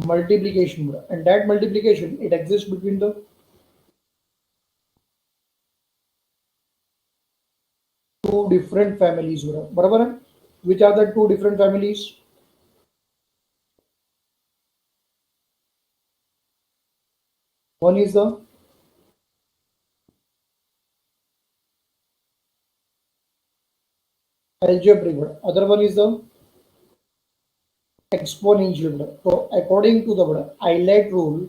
multiplication, and that multiplication it exists between the two different families, बराबर है? Which are the two different families? One is the algebraic, other one is the exponential. So according to the Euler rule,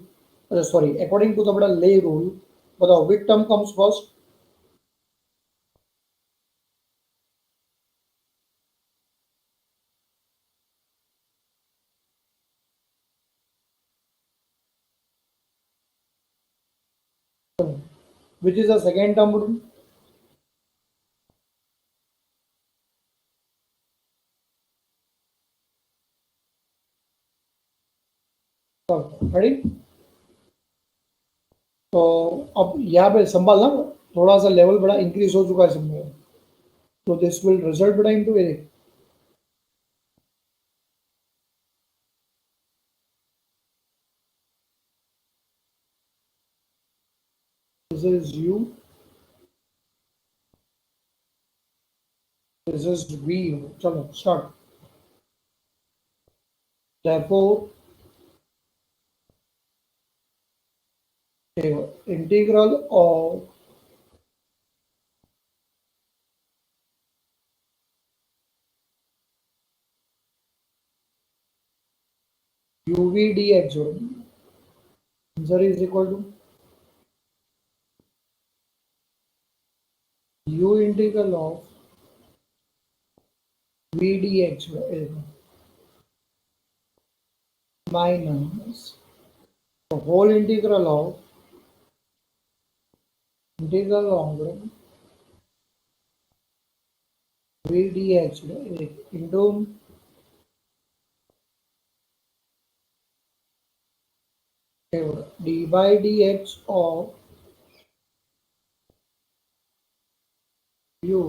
according to the Ley rule, बताओ which term comes first? Which is the second term? Ready? तो अब यहाँ पे संभालना, थोड़ा सा level बड़ा increase हो चुका है सब में, तो दिस विल रिजल्ट बड़ा into A, this is u, this is v. चलो start. therefore integral of uv dx answer is equal to u integral of v dx minus the whole integral of v dx into d by dx of u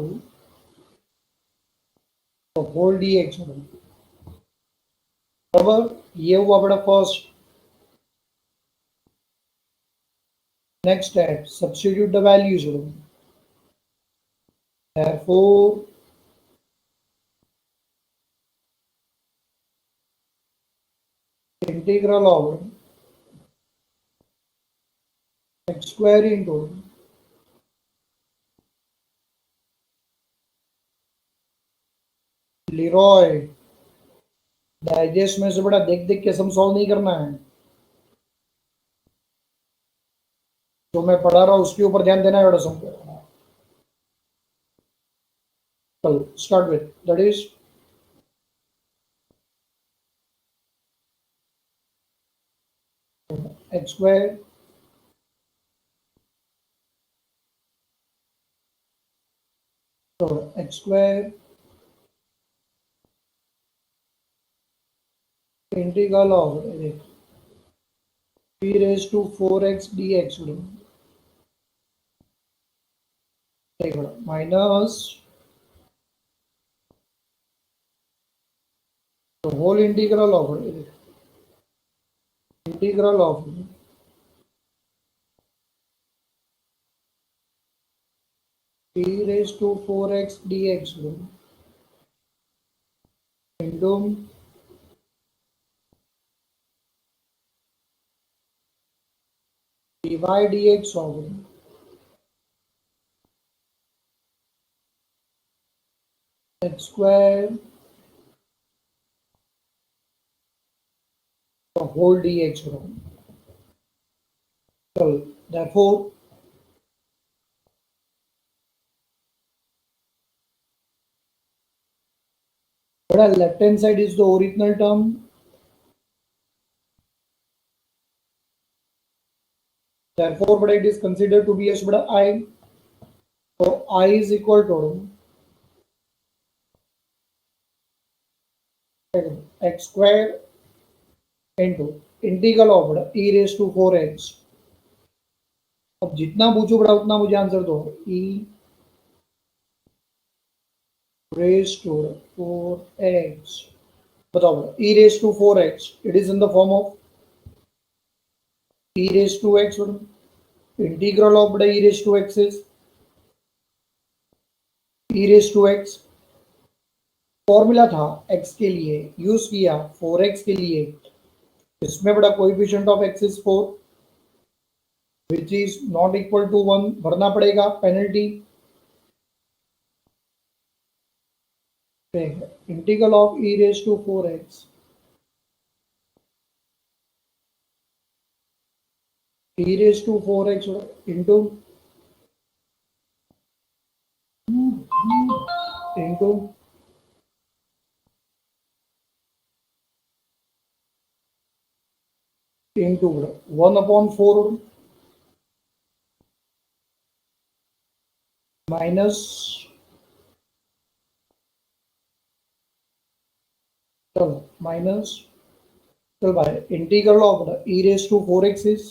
the whole dx. बराबर, ये हुआ बड़ा first. Next step, substitute the values. therefore integral of x square into Leroy digest में से बड़ा देख देख के सम सॉल्व नहीं करना है, जो मैं पढ़ा रहा हूं उसके ऊपर ध्यान देना है बड़ा सम को. चलो start with that is x square x square integral of p raised to 4x dx minus the whole integral of p raised to 4x dx into dy dx of x square the whole dx. So therefore left hand side is the original term, therefore but it is considered to be as I. So I is equal to x square into integral of e raise to 4x. अब जितना पूछो बड़ा उतना मुझे answer दो. e raise to 4x, बताओ बड़ा e raise to 4x, it is in the form of e raised to x, integral of बड़ा e raised to x is e raised to x. Formula था x के लिए, use किया 4x के लिए, इसमें बड़ा coefficient of x is 4 which is not equal to 1, भरना पड़ेगा penalty. Integral of e raised to 4x e raised to 4x into into 1 upon 4 minus by integral of the e raised to 4x is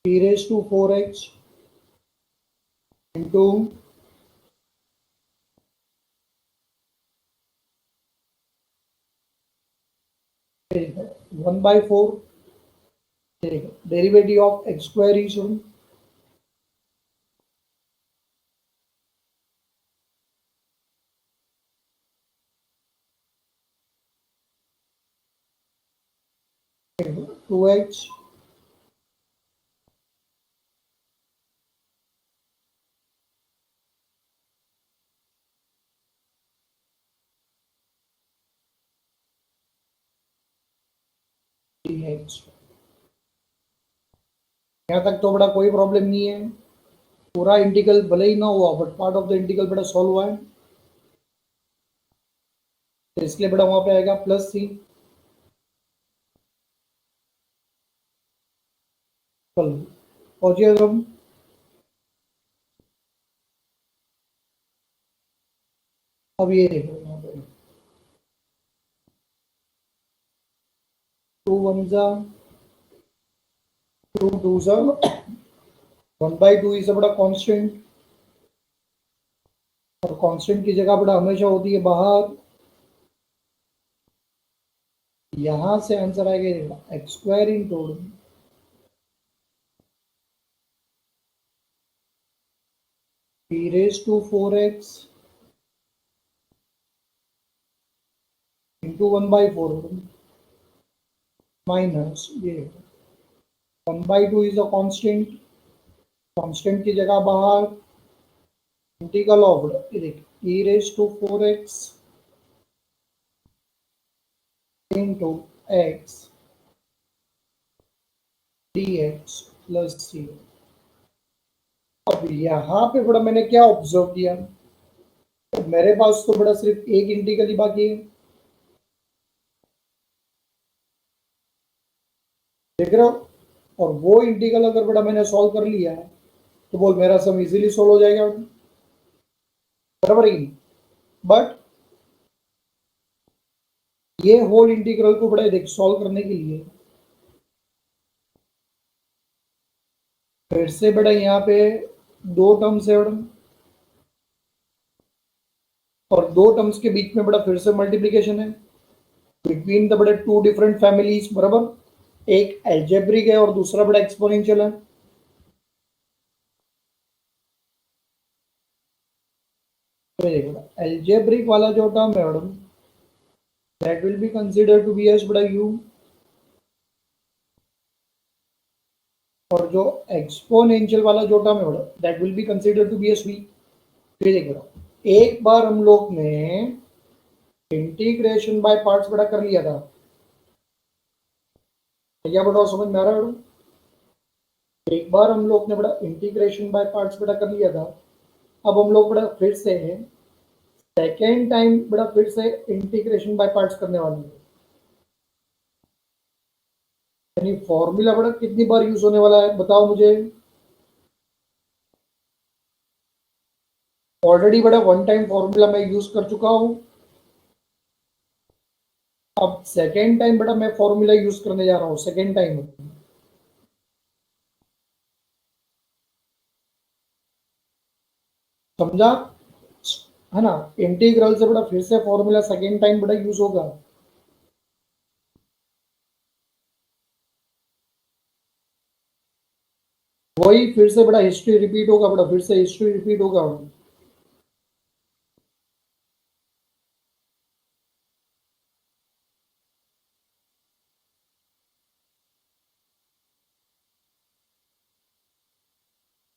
e raised to 4x into 1 by 4 derivative of x square is 2x dx. यहाँ तक तो बड़ा कोई problem नहीं है, पूरा integral भले ही ना हुआ but part of the integral बड़ा सॉल्व हुआ है, तो इसलिए बड़ा वहां पे आएगा प्लस सी. पहुंचिए हम अब ये देखो यहाँ पे 2 1 जा 2 2 जा 1 by 2 इससे बड़ा कांस्टेंट, और कांस्टेंट की जगह बड़ा हमेशा होती है बाहर. यहां से आंसर आएगा x square into e raised to 4x into 1 by 4 minus ये 1 by 2 is a constant, constant की जगह बाहर integral of e raised to 4x into x dx plus c. अब यहाँ पे बड़ा मैंने क्या ऑब्जर्व किया, तो मेरे पास तो बड़ा सिर्फ एक इंटीग्रल ही बाकी है, देख रहे हो, और वो इंटीग्रल अगर बड़ा मैंने सॉल्व कर लिया है तो बोल मेरा सम इजीली सॉल्व हो जाएगा, बराबर ही. बट ये होल इंटीग्रल को बड़ा देख सॉल्व करने के लिए फिर से बड़ा यहाँ पे दो टर्म्स है और दो टर्म्स के बीच में बड़ा फिर से मल्टीप्लिकेशन है बिटवीन द बड़े टू डिफरेंट फैमिलीज, बराबर. एक एल्जेब्रिक है और दूसरा बड़ा एक्सपोनेंशियल है. एल्जेब्रिक वाला जो टर्म है madam that will be considered to be as बड़ा u, और जो एक्सपोनेंशियल वाला जो टर्म है बड़ा that will be considered to be as v. फिर देख रहा एक बार हम लोग ने इंटीग्रेशन बाय पार्ट्स बड़ा कर लिया था, क्या बताओ समझ में आ रहा है? एक बार हम लोग ने बड़ा इंटीग्रेशन बाय पार्ट्स बड़ा कर लिया था, अब हम लोग बड़ा फिर से सेकेंड टाइम बड़ा फिर से इंटीग्रेशन बाय पार्ट्स करने वाले हैं. यानी फॉर्मूला बड़ा कितनी बार यूज होने वाला है बताओ मुझे. ऑलरेडी बड़ा वन टाइम फॉर्मूला मैं यूज कर चुका हूं, अब सेकेंड टाइम बड़ा मैं फॉर्मूला यूज करने जा रहा हूं सेकेंड टाइम. समझा? है ना, इंटीग्रल से बड़ा फिर से फॉर्मूला सेकेंड टाइम बड़ा यूज होगा। वही फिर से बड़ा हिस्ट्री रिपीट होगा, बड़ा फिर से हिस्ट्री रिपीट होगा।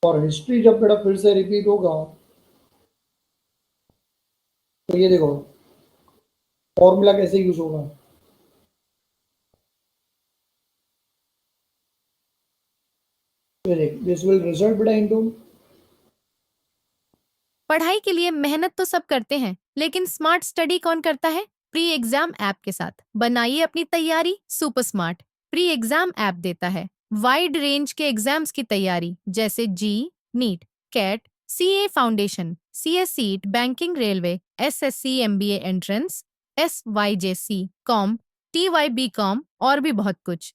और हिस्ट्री जब बड़ा फिर से रिपीट होगा तो ये देखो फॉर्मूला कैसे यूज होगा। ये देख, दिस विल रिजल्ट बड़ा इनटू। पढ़ाई के लिए मेहनत तो सब करते हैं, लेकिन स्मार्ट स्टडी कौन करता है? प्री एग्जाम ऐप के साथ बनाइए अपनी तैयारी super smart. Pre exam app देता है वाइड रेंज के एग्जाम्स की तैयारी, जैसे JEE, NEET, CAT, CA foundation, CS CET, banking, railway, SSC, MBA entrance, SYJC, com, TYB com और भी बहुत कुछ।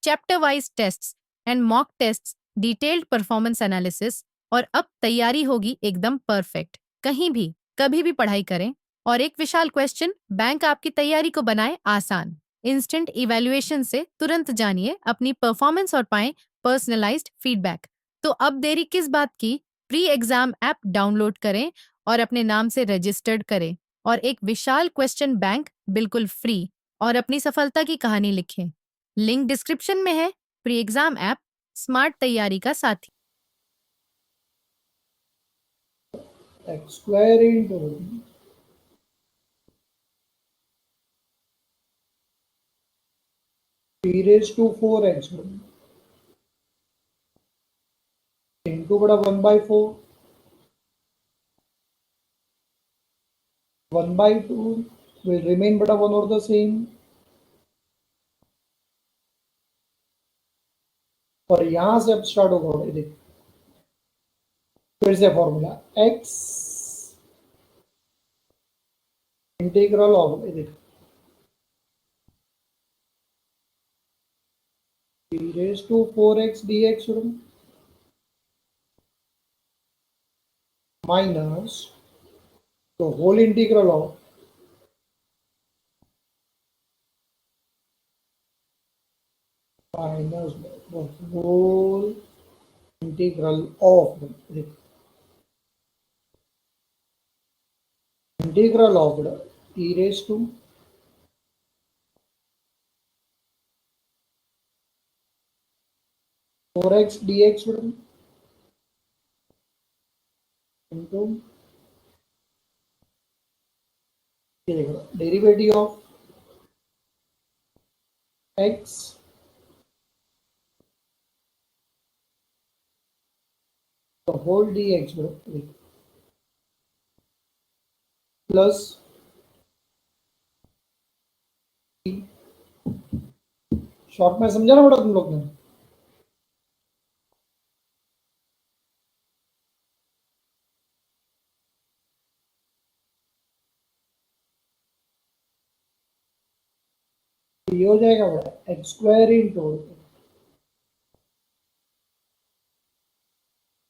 Chapter wise tests and mock tests, detailed performance analysis, और अब तैयारी होगी एकदम परफेक्ट। कहीं भी कभी भी पढ़ाई करें। और एक विशाल क्वेश्चन बैंक आपकी तैयारी को बनाए आसान। इंस्टेंट इवैल्यूएशन से तुरंत जानिए अपनी परफॉर्मेंस और पाएं पर्सनलाइज्ड फीडबैक। तो अब देरी किस बात की? प्री एग्जाम ऐप डाउनलोड करें और अपने नाम से रजिस्टर्ड करें और एक विशाल क्वेश्चन बैंक बिल्कुल फ्री और अपनी सफलता की कहानी लिखें। लिंक डिस्क्रिप्शन में है। प्री एग्जाम ऐप स्मार्ट तैयारी का साथी। X square into p raised to 4x into बड़ा 1/4, 1/2 will remain बड़ा one or the same। और यहां से अब स्टार्ट होगा, देख फिर से फॉर्मूला x इंटीग्रल ऑफ, देख p raised to 4x dx minus तो whole integral of minus whole integral of, integral of e raised to 4x dx into ये देखो डेरिवेटिव ऑफ x तो होल dx प्लस शॉर्ट में समझा ना बेटा तुम लोग ने। ये हो जाएगा बेटा x square into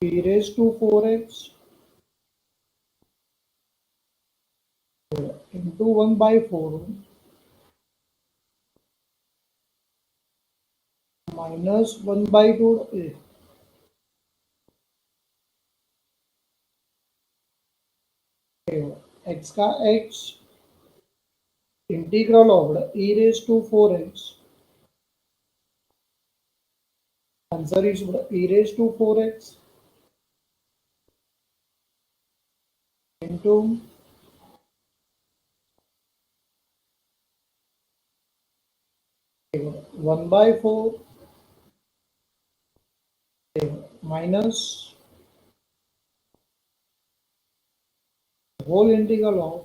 p raised to 4x into 1/4 minus 1/2 x का x integral of e raised to 4x answer is e raised to 4x into 1/4 minus whole integral of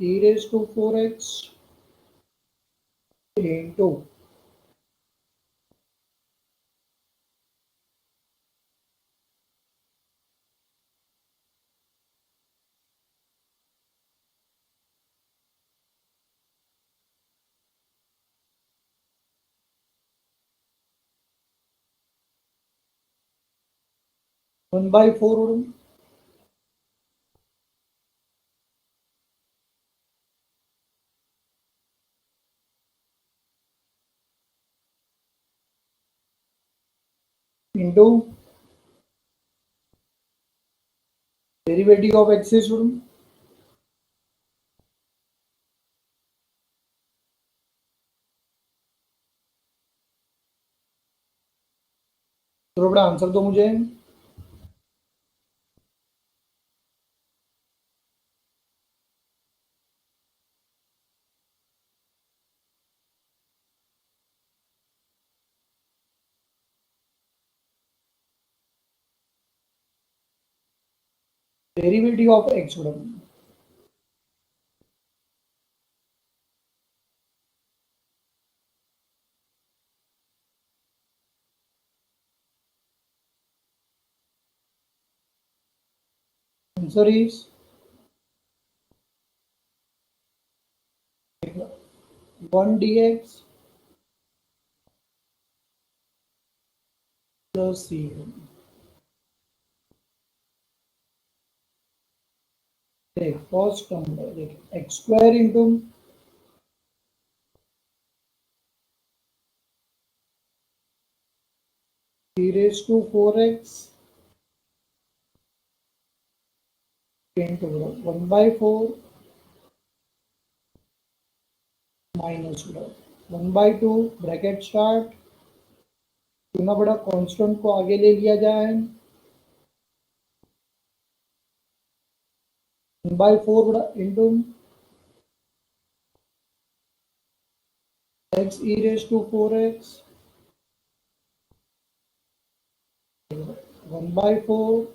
e raised to 4x into 1/4 into derivative of x is student. तो बड़ा answer दो मुझे. Derivative of x student. Answer is 1 dx plus c. देख first term देख x square into e raised to 4x into 1 by 4 minus 1 by 2 bracket start. क्यों बड़ा constant को आगे ले लिया जाए. 1 by 4 बड़ा into x e raised to 4x 1 by 4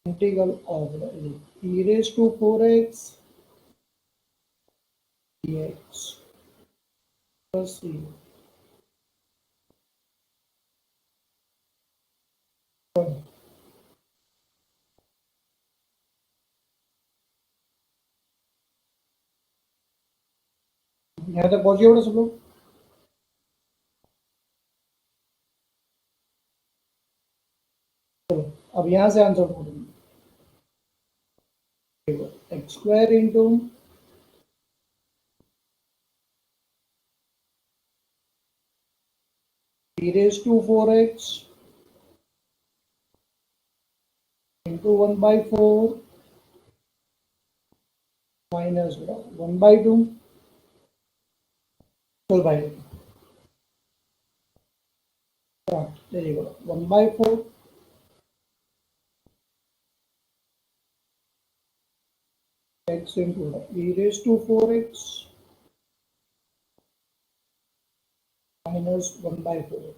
integral of e raised to 4x dx plus c. यहाँ तक पहुंचे बड़ा सब लोग. चलो अब यहाँ से आंसर ढूंढेंगे. x square into e raised to 4x into 1 by 4 minus 1 by 2 whole by 2. There you go. 1 by 4 x into e raised to 4x minus 1 by 4.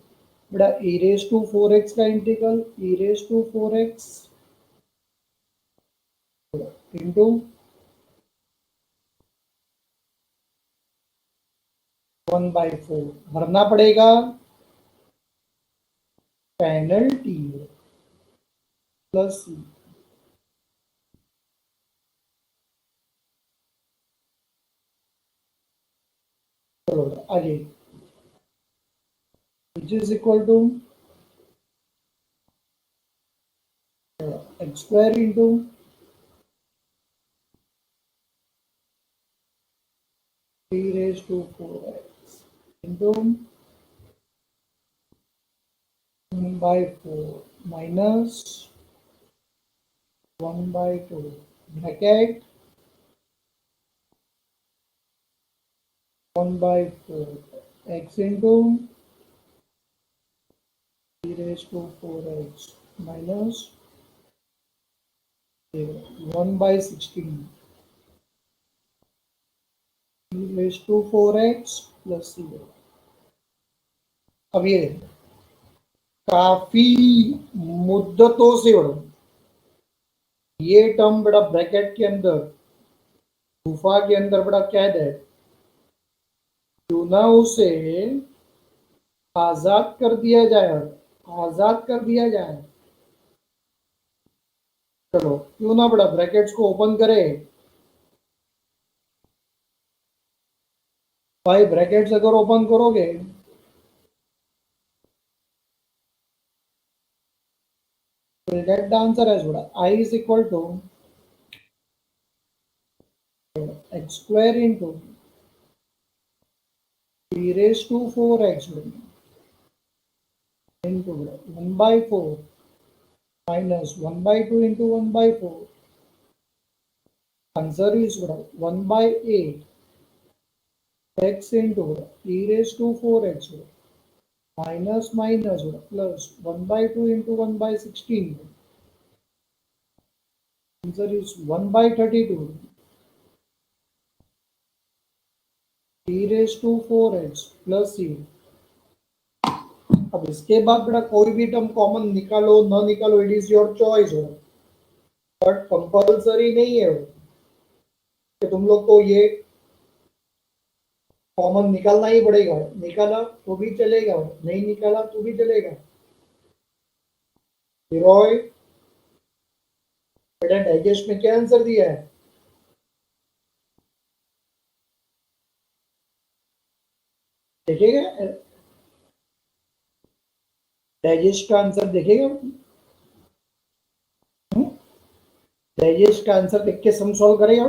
बेटा e raised to 4x का integral e raised to 4x into 1 by 4 भरना पड़ेगा. Penalty plus चलो आगे which is equal to x square into e raised to 4x into 1 by 4 minus 1 by 2 bracket 1 by 4 x into e raised to 4x minus 1 by 16 e raised to 4x plus 0. अब ये काफी मुद्दतों से बड़ा ये term बड़ा bracket के अंदर गुफा के अंदर बड़ा कैद है. क्यों ना उसे आजाद कर दिया जाए. आजाद कर दिया जाए. चलो क्यों ना बड़ा ब्रैकेट्स को ओपन करे. भाई ब्रैकेट्स अगर ओपन करोगे we'll get the answer as well. I is equal to x square into e raised to 4x into 1 by 4 minus 1 by 2 into 1 by 4. Answer is 1 by 8 x into e raised to 4x minus minus plus 1 by 2 into 1 by 16. Answer is 1 by 32 e raised to 4x plus c. अब इसके बाद बेटा कोई भी term common निकालो ना निकालो, it is your choice हो, बट कंपल्सरी नहीं है वो कि तुम लोग को ये कॉमन निकालना ही पड़ेगा। निकाला तो भी चलेगा, नहीं निकाला तो भी चलेगा। रॉय बेटा डाइजेस्ट में क्या आंसर दिया है? देखिएगा डाइजेस्ट का आंसर, देखिएगा डाइजेस्ट का आंसर देख के सम सॉल्व करेगा।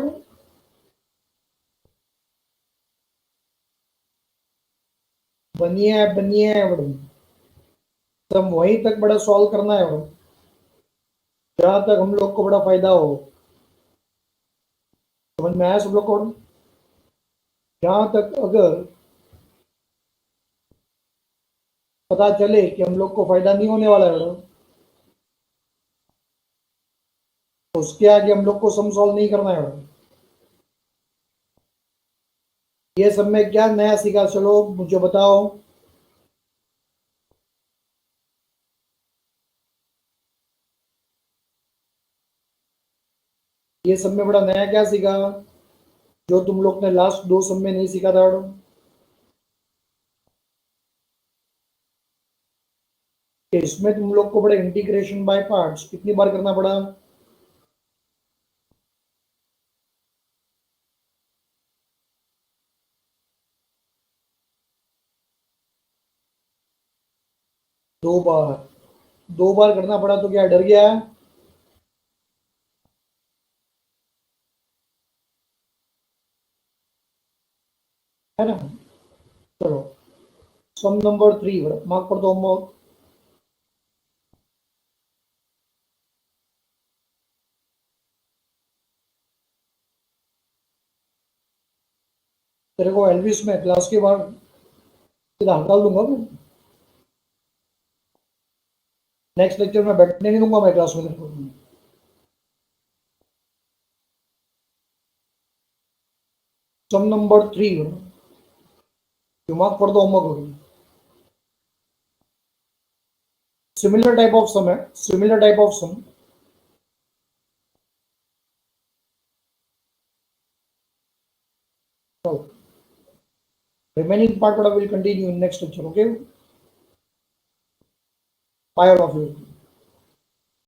बनिए बनिए बड़े सम वहीं तक बड़ा सॉल्व करना है बड़ा, जहां तक हम लोग को बड़ा फायदा हो। समझ में आया सब लोग को? जहां तक अगर पता चले कि हम लोग को फायदा नहीं होने वाला है बड़ा, तो उसके आगे हम लोग को सम सॉल्व नहीं करना है बड़ा। ये सब में क्या नया सीखा, चलो मुझे बताओ। ये सब में बड़ा नया क्या सीखा जो तुम लोग ने लास्ट दो सब में नहीं सीखा था बड़ा? कि इसमें तुम लोग को बड़े इंटीग्रेशन बाय पार्ट्स कितनी बार करना पड़ा? दो बार। दो बार करना पड़ा तो क्या डर गया? है ना? चलो सम नंबर 3 मार्क कर दो होमवर्क। तेरे को एलविस में क्लास के बाद सीधा हटा दूंगा मैं। नेक्स्ट लेक्चर में बैठने नहीं दूंगा मैं क्लास में तेरे को। सम नंबर 3 दिमाग पर दो homework. Similar type of sum है, similar type of sum. Remaining part will continue in next lecture. Okay, bye all of you.